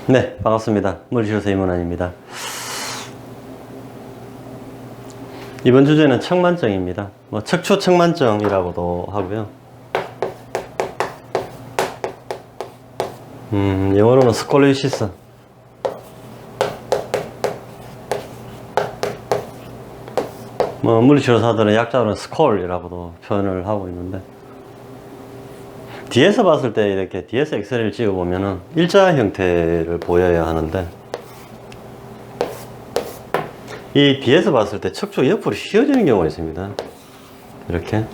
네, 반갑습니다. 물리치료사 임원환입니다. 이번 주제는 청만증입니다. 척추청만증이라고도 하고요. 영어로는 스콜리오시스. 물리치료사들은 약자로는 스콜이라고도 표현을 하고 있는데, 뒤에서 봤을 때 이렇게 뒤에서 엑스레이를 찍어보면은 일자 형태를 보여야 하는데, 이 뒤에서 봤을 때 척추가 옆으로 휘어지는 경우가 있습니다. 이렇게.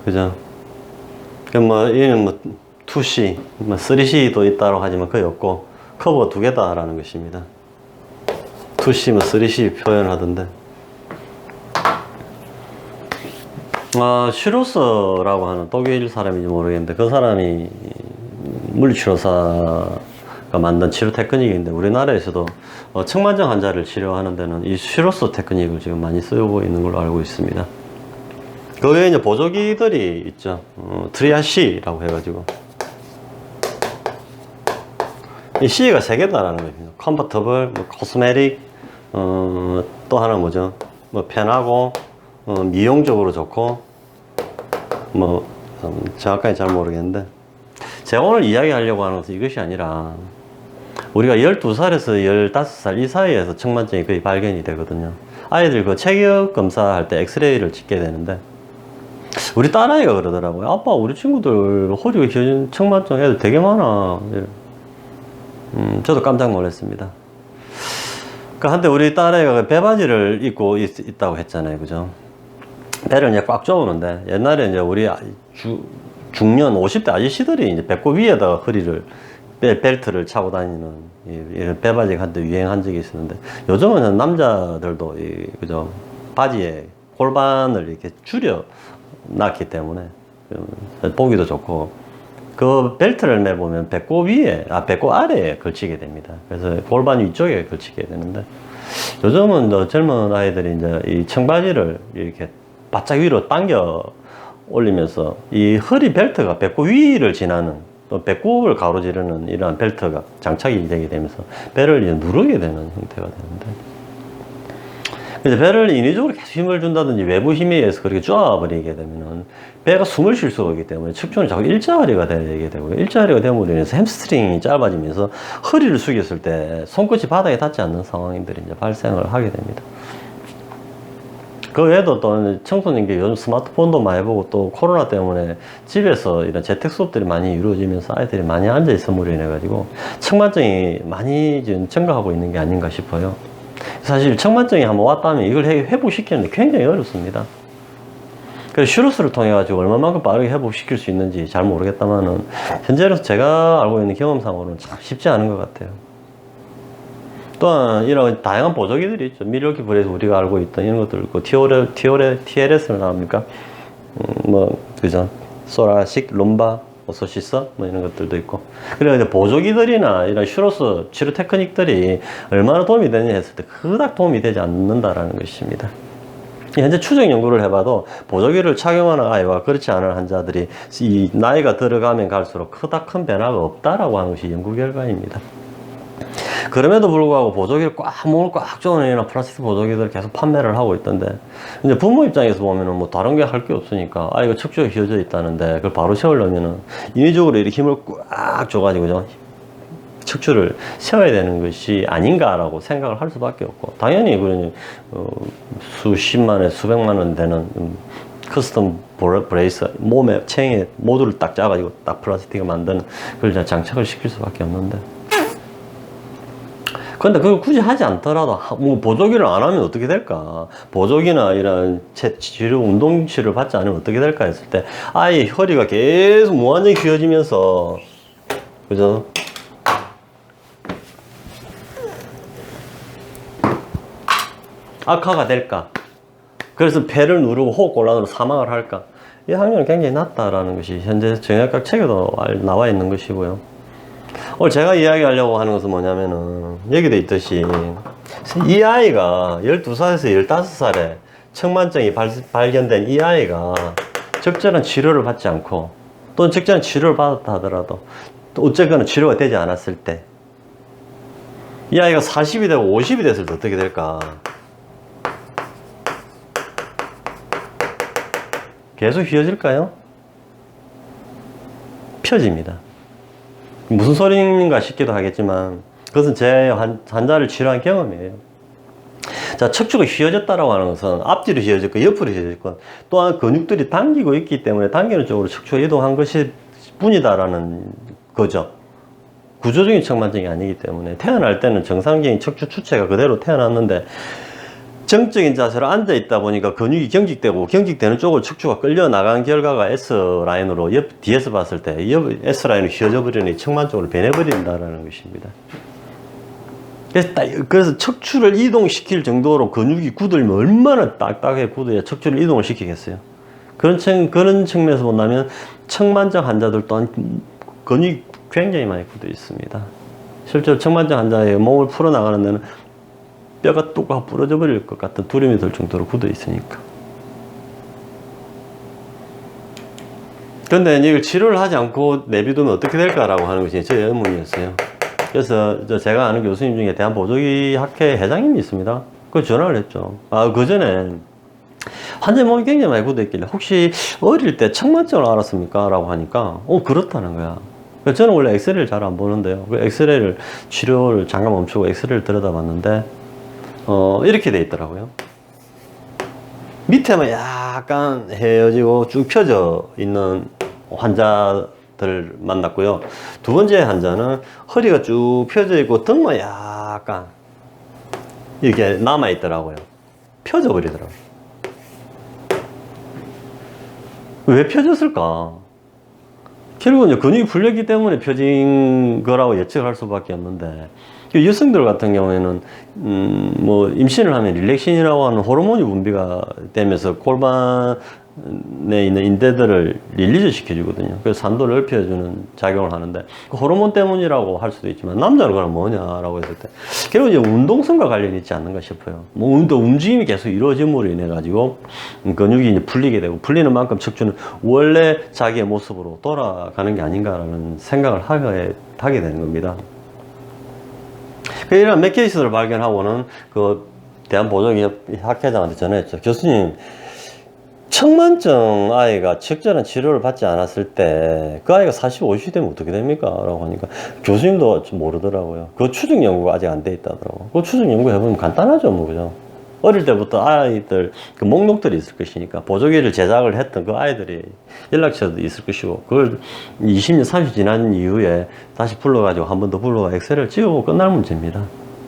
그죠? 얘는 2C, 3C도 있다고 하지만 거의 없고, 커버가 두 개다라는 것입니다. 2C, 3C 표현하던데. 슈로스라고 하는 독일 사람인지 모르겠는데, 그 사람이 물리치료사가 만든 치료 테크닉인데, 우리나라에서도 청만증 환자를 치료하는 데는 이 슈로스 테크닉을 지금 많이 쓰고 있는 걸로 알고 있습니다. 그 외에 이제 보조기들이 있죠. 트리아C라고 해가지고. 이 C가 3개다라는 거예요. 컴포터블, 코스메틱, 또 하나 뭐죠? 편하고, 미용적으로 좋고, 정확하게 잘 모르겠는데, 제가 오늘 이야기하려고 하는 것은 이것이 아니라, 우리가 12살에서 15살 이 사이에서 청만증이 거의 발견이 되거든요. 아이들 그 체격 검사할 때 엑스레이를 찍게 되는데, 우리 딸아이가 그러더라고요. 아빠, 우리 친구들 허리가 휘어진 청만증 애들 되게 많아. 저도 깜짝 놀랐습니다. 한때 우리 딸아이가 배바지를 입고 있다고 했잖아요. 그죠? 배를 이제 꽉 조우는데, 옛날에 이제 우리 중년 50대 아저씨들이 이제 배꼽 위에다가 허리를, 벨트를 차고 다니는 이런 배바지가 한때 유행한 적이 있었는데, 요즘은 남자들도 그죠? 바지에 골반을 이렇게 줄여 놨기 때문에 보기도 좋고, 그 벨트를 매보면 배꼽 위에, 배꼽 아래에 걸치게 됩니다. 그래서 골반 위쪽에 걸치게 되는데, 요즘은 젊은 아이들이 이제 이 청바지를 이렇게 바짝 위로 당겨 올리면서 이 허리 벨트가 배꼽 위를 지나는, 또 배꼽을 가로지르는 이러한 벨트가 장착이 되게 되면서 배를 이제 누르게 되는 형태가 되는데, 이제 배를 인위적으로 계속 힘을 준다든지 외부 힘에 의해서 그렇게 쪼아버리게 되면은 배가 숨을 쉴 수가 없기 때문에 척추는 자꾸 일자허리가 되게 되고요. 일자허리가 됨으로 인해서 햄스트링이 짧아지면서 허리를 숙였을 때 손끝이 바닥에 닿지 않는 상황들이 이제 발생을 하게 됩니다. 그 외에도 또 청소년기 요즘 스마트폰도 많이 보고, 또 코로나 때문에 집에서 이런 재택 수업들이 많이 이루어지면서 아이들이 많이 앉아 있음으로 인해 가지고 청만증이 많이 지금 증가하고 있는 게 아닌가 싶어요. 사실 청만증이 한번 왔다면 이걸 회복시키는데 굉장히 어렵습니다. 그래서 슈로스를 통해 가지고 얼마만큼 빠르게 회복시킬 수 있는지 잘 모르겠다만은, 현재로서 제가 알고 있는 경험상으로는 참 쉽지 않은 것 같아요. 또한 이런 다양한 보조기들이 있죠. 밀워키 브레이스 우리가 알고 있던 이런 것들 있고, TLS를 나옵니까? 그죠? 소라식, 룸바, 오소시스, 이런 것들도 있고. 그리고 이제 보조기들이나 이런 슈로스 치료 테크닉들이 얼마나 도움이 되느냐 했을 때 그닥 도움이 되지 않는다라는 것입니다. 현재 추정 연구를 해봐도 보조기를 착용하는 아이와 그렇지 않은 환자들이 이 나이가 들어가면 갈수록 그닥 큰 변화가 없다라고 하는 것이 연구 결과입니다. 그럼에도 불구하고 보조기를 몸을 꽉 조는 이런 플라스틱 보조기들을 계속 판매를 하고 있던데, 이제 부모 입장에서 보면은 다른 게 할 게 없으니까 아이가 척추가 휘어져 있다는데 그걸 바로 세우려면은 인위적으로 이렇게 힘을 꽉 줘가지고 척추를 세워야 되는 것이 아닌가라고 생각을 할 수밖에 없고, 당연히 그러니 수십만 원, 수백만 원 되는 커스텀 브레이스, 몸에 체형에 모두를 딱 짜가지고 딱 플라스틱을 만드는 그걸 장착을 시킬 수밖에 없는데, 근데 그걸 굳이 하지 않더라도 보조기를 안 하면 어떻게 될까? 보조기나 이런 치료, 운동 치료를 받지 않으면 어떻게 될까 했을 때, 아예 허리가 계속 무한정히 휘어지면서, 그죠? 악화가 될까? 그래서 폐를 누르고 호흡곤란으로 사망을 할까? 이 확률은 굉장히 낮다라는 것이 현재 정형외과 책에도 나와 있는 것이고요. 오늘 제가 이야기하려고 하는 것은 뭐냐면은, 여기도 있듯이 이 아이가 12살에서 15살에 청만증이 발견된 이 아이가 적절한 치료를 받지 않고, 또는 적절한 치료를 받았다 하더라도 어쨌거나 치료가 되지 않았을 때, 이 아이가 40이 되고 50이 됐을 때 어떻게 될까? 계속 휘어질까요? 펴집니다. 무슨 소리인가 싶기도 하겠지만 그것은 제 환자를 치료한 경험이에요. 자, 척추가 휘어졌다라고 하는 것은 앞뒤로 휘어졌고 옆으로 휘어졌고 또한 근육들이 당기고 있기 때문에 당기는 쪽으로 척추가 이동한 것이 뿐이다라는 거죠. 구조적인 측만증이 아니기 때문에 태어날 때는 정상적인 척추 추체가 그대로 태어났는데 정적인 자세로 앉아 있다 보니까 근육이 경직되고 경직되는 쪽으로 척추가 끌려 나간 결과가 S라인으로 뒤에서 봤을 때 S라인으로 휘어져 버리니 측만적으로 변해버린다라는 것입니다. 그래서 척추를 이동시킬 정도로 근육이 굳으면 얼마나 딱딱하게 굳어야 척추를 이동을 시키겠어요. 그런 측면에서 본다면 측만증 환자들 또한 근육이 굉장히 많이 굳어 있습니다. 실제로 측만증 환자의 몸을 풀어나가는 데는 뼈가 뚝 하고 부러져 버릴 것 같은 두려움이 들 정도로 굳어 있으니까. 근데 이걸 치료를 하지 않고 내비두면 어떻게 될까라고 하는 것이 제 의문이었어요. 그래서 제가 아는 교수님 중에 대한보조기학회 회장님이 있습니다. 그 전화를 했죠. 그 전에 환자 몸이 굉장히 많이 굳어 있길래 혹시 어릴 때 측만증을 알았습니까? 라고 하니까 그렇다는 거야. 저는 원래 엑스레이를 잘 안 보는데요. 그 엑스레이를 치료를 잠깐 멈추고 엑스레이를 들여다봤는데 이렇게 돼 있더라고요. 밑에만 약간 헤어지고 쭉 펴져 있는 환자들 만났고요. 두 번째 환자는 허리가 쭉 펴져 있고 등만 약간 이렇게 남아 있더라고요. 펴져 버리더라고요. 왜 펴졌을까? 결국은 근육이 풀렸기 때문에 펴진 거라고 예측할 수밖에 없는데, 여성들 같은 경우에는 뭐 임신을 하면 릴렉신이라고 하는 호르몬이 분비가 되면서 골반에 있는 인대들을 릴리즈 시켜주거든요. 그래서 산도를 넓혀주는 작용을 하는데 그 호르몬 때문이라고 할 수도 있지만 남자는 그럼 뭐냐라고 했을 때 결국 이제 운동성과 관련이 있지 않는가 싶어요. 뭐 움직임이 계속 이루어짐으로 인해 가지고 근육이 이제 풀리게 되고 풀리는 만큼 척추는 원래 자기의 모습으로 돌아가는 게 아닌가라는 생각을 하게 되는 겁니다. 이런 몇 케이스를 발견하고는 그 대한보조기학회장한테 전화했죠. 교수님, 측만증 아이가 적절한 치료를 받지 않았을 때 그 아이가 40, 50이 되면 어떻게 됩니까? 라고 하니까 교수님도 좀 모르더라고요. 그 추정 연구가 아직 안 돼 있다더라고요. 그 추정 연구 해보면 간단하죠, 뭐, 그죠? 어릴 때부터 아이들 그 목록들이 있을 것이니까 보조기를 제작을 했던 그 아이들이 연락처도 있을 것이고 그걸 20년, 30년 지난 이후에 다시 불러가지고 한 번 더 불러가 엑셀을 찍어보고 끝날 문제입니다.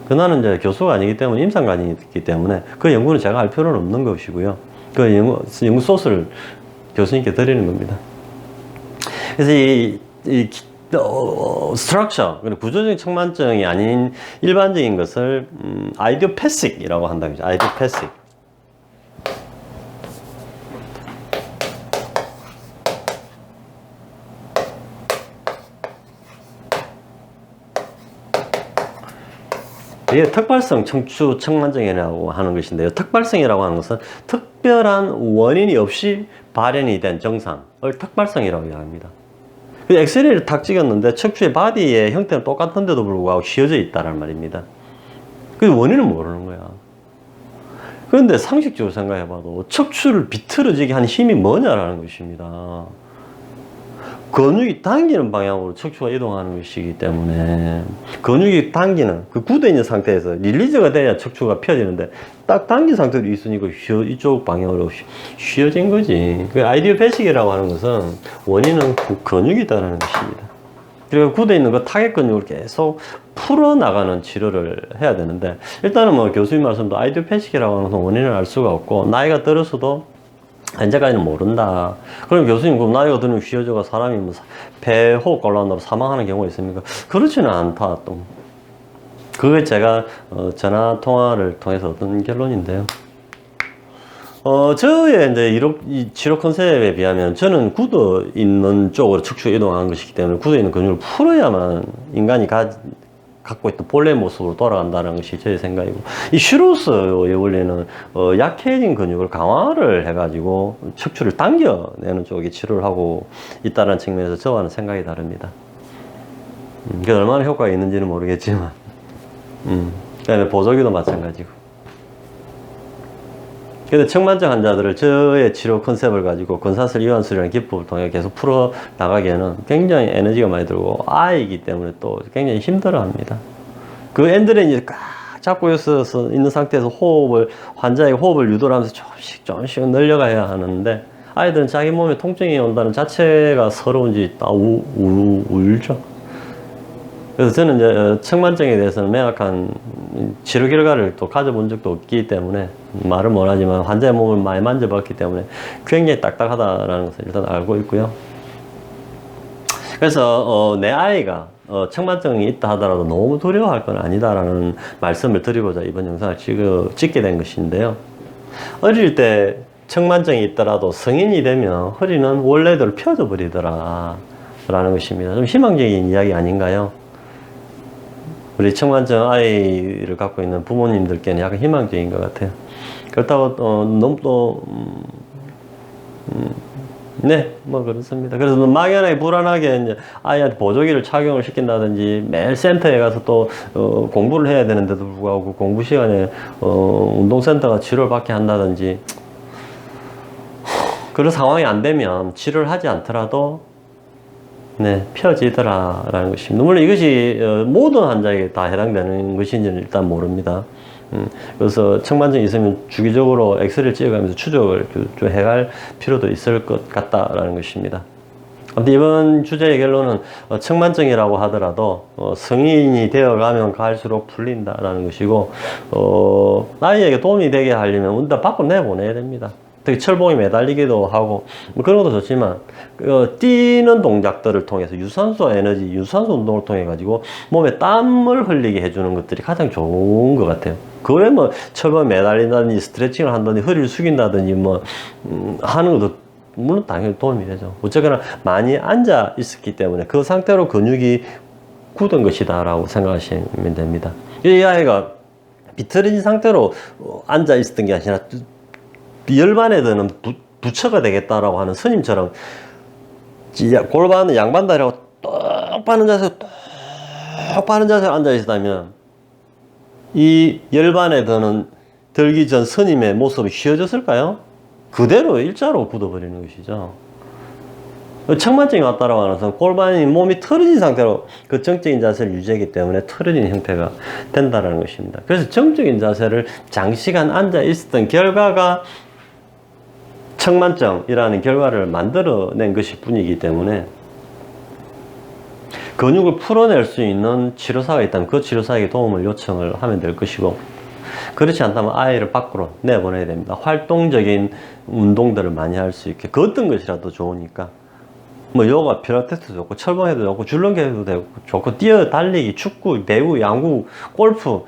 그나는 이제 교수가 아니기 때문에 임상관이기 때문에 그 연구는 제가 할 필요는 없는 것이고요. 그 연구 소스를 교수님께 드리는 겁니다. 그래서 이 스트럭처, 구조적인 측만증이 아닌 일반적인 것을 아이디오패식이라고 한다고 하죠. 아이디오패식. 이게 특발성 척추 측만증이라고 하는 것인데요. 특발성이라고 하는 것은 특별한 원인이 없이 발현이 된 증상을 특발성이라고 이야기합니다. 엑스레이를 탁 찍었는데 척추의 바디의 형태는 똑같은데도 불구하고 휘어져 있다는 말입니다. 그 원인은 모르는 거야. 그런데 상식적으로 생각해봐도 척추를 비틀어지게 하는 힘이 뭐냐라는 것입니다. 근육이 당기는 방향으로 척추가 이동하는 것이기 때문에 근육이 당기는 그 굳어있는 상태에서 릴리즈가 돼야 척추가 펴지는데 딱 당긴 상태로 있으니까 이쪽 방향으로 휘어진 거지. 그 아이디오패식이라고 하는 것은 원인은 근육이다라는 것입니다. 그리고 굳어있는 그 타겟 근육을 계속 풀어나가는 치료를 해야 되는데 일단은 뭐 교수님 말씀도 아이디오패식이라고 하는 것은 원인을 알 수가 없고 나이가 들어서도 현재까지는 모른다. 그럼 교수님, 그럼 나이가 들면 휘어져가 사람이 뭐 폐 호흡곤란으로 사망하는 경우가 있습니까? 그렇지는 않다, 또. 그게 제가, 전화 통화를 통해서 얻은 결론인데요. 저의 이제 이 치료 컨셉에 비하면 저는 굳어 있는 쪽으로 척추 이동하는 것이기 때문에 굳어 있는 근육을 풀어야만 인간이 갖고 있던 본래 모습으로 돌아간다는 것이 제 생각이고, 이 슈루스의 원리는 약해진 근육을 강화를 해가지고 척추를 당겨내는 쪽에 치료를 하고 있다는 측면에서 저와는 생각이 다릅니다. 그게 얼마나 효과가 있는지는 모르겠지만, 그다음에 보조기도 마찬가지고. 근데 청만증 환자들을 저의 치료 컨셉을 가지고 권사슬 이완술이라는 기법을 통해 계속 풀어 나가기에는 굉장히 에너지가 많이 들고 아이이기 때문에 또 굉장히 힘들어 합니다. 그 엔드레인이 꽉 잡고 있는 상태에서 환자의 호흡을 유도를 하면서 조금씩 늘려가야 하는데, 아이들은 자기 몸에 통증이 온다는 자체가 서러운지 다 울죠. 그래서 저는 이제 청만증에 대해서는 명확한 치료 결과를 또 가져본 적도 없기 때문에 말을 못하지만 환자의 몸을 많이 만져봤기 때문에 굉장히 딱딱하다라는 것을 일단 알고 있고요. 그래서 내 아이가 청만증이 있다 하더라도 너무 두려워할 건 아니다라는 말씀을 드리고자 이번 영상을 찍게 된 것인데요. 어릴 때 청만증이 있더라도 성인이 되면 허리는 원래대로 펴져 버리더라 라는 것입니다. 좀 희망적인 이야기 아닌가요? 우리 청만증 아이를 갖고 있는 부모님들께는 약간 희망적인 것 같아요. 그렇다고 너무 또 네, 뭐 그렇습니다. 그래서 막연하게 불안하게 이제 아이한테 보조기를 착용을 시킨다든지 매일 센터에 가서 또 공부를 해야 되는데도 불구하고 그 공부 시간에 운동센터가 치료를 받게 한다든지, 그런 상황이 안 되면 치료를 하지 않더라도 네, 펴지더라라는 것입니다. 물론 이것이 모든 환자에게 다 해당되는 것인지는 일단 모릅니다. 그래서 청만증이 있으면 주기적으로 엑스레이를 찍어가면서 추적을 좀 해갈 필요도 있을 것 같다라는 것입니다. 아무튼 이번 주제의 결론은 청만증이라고 하더라도 성인이 되어가면 갈수록 풀린다라는 것이고, 아이에게 도움이 되게 하려면 일단 밖으로 내보내야 됩니다. 특히 철봉이 매달리기도 하고 뭐 그런 것도 좋지만 뛰는 동작들을 통해서 유산소 운동을 통해 가지고 몸에 땀을 흘리게 해주는 것들이 가장 좋은 것 같아요. 그 외에 뭐 철봉에 매달린다든지 스트레칭을 한다든지 허리를 숙인다든지 뭐 하는 것도 물론 당연히 도움이 되죠. 어쨌거나 많이 앉아 있었기 때문에 그 상태로 근육이 굳은 것이다 라고 생각하시면 됩니다. 이 아이가 비틀어진 상태로 앉아 있었던 게 아니라 열반에 드는 부처가 되겠다라고 하는 스님처럼 골반은 양반다리하고 똑바른 자세로 앉아 있다면 이 열반에 들기 전 스님의 모습이 휘어졌을까요? 그대로 일자로 굳어버리는 것이죠. 청만증이 왔다라고 하는 것은 골반이 몸이 틀어진 상태로 그 정적인 자세를 유지하기 때문에 틀어진 형태가 된다는 것입니다. 그래서 정적인 자세를 장시간 앉아 있었던 결과가 청만증이라는 결과를 만들어낸 것일 뿐이기 때문에 근육을 풀어낼 수 있는 치료사가 있다면 그 치료사에게 도움을 요청을 하면 될 것이고, 그렇지 않다면 아이를 밖으로 내보내야 됩니다. 활동적인 운동들을 많이 할 수 있게, 그 어떤 것이라도 좋으니까 뭐 요가, 필라테스도 좋고 철봉해도 좋고 줄넘기해도 되고 좋고, 뛰어 달리기, 축구, 배구, 양구, 골프,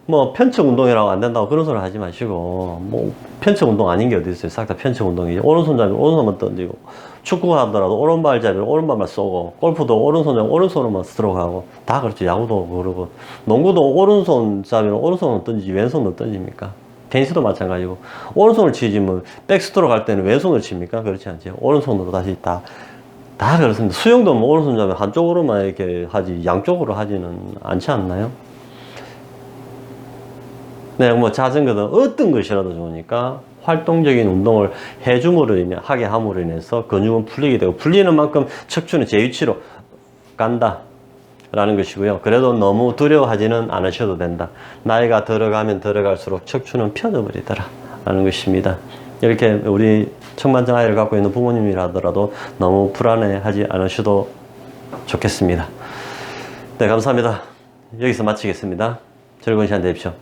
뭐 편측 운동이라고 안 된다고 그런 소리 하지 마시고, 뭐 편측 운동 아닌 게 어디 있어요. 싹 다 편측 운동이지. 오른손 잡이면 오른손만 던지고, 축구 하더라도 오른발 잡이면 오른발만 쏘고, 골프도 오른손 잡이면 오른손으로만 스트로크 하고, 다 그렇죠. 야구도 그러고, 농구도 오른손 잡이면 오른손으로 던지지 왼손으로 던집니까? 테니스도 마찬가지고, 오른손을 치지 뭐 백스트로크 할 때는 왼손을 칩니까? 그렇지 않지. 오른손으로 다시 다 그렇습니다. 수영도 뭐 오른손 잡이면 한쪽으로만 이렇게 하지 양쪽으로 하지는 않지 않나요? 네, 뭐 자전거든 어떤 것이라도 좋으니까 활동적인 운동을 하게 함으로 인해서 근육은 풀리게 되고, 풀리는 만큼 척추는 제 위치로 간다 라는 것이고요. 그래도 너무 두려워하지는 않으셔도 된다. 나이가 들어가면 들어갈수록 척추는 펴져 버리더라 라는 것입니다. 이렇게 우리 청만증 아이를 갖고 있는 부모님이라더라도 너무 불안해하지 않으셔도 좋겠습니다. 네, 감사합니다. 여기서 마치겠습니다. 즐거운 시간 되십시오.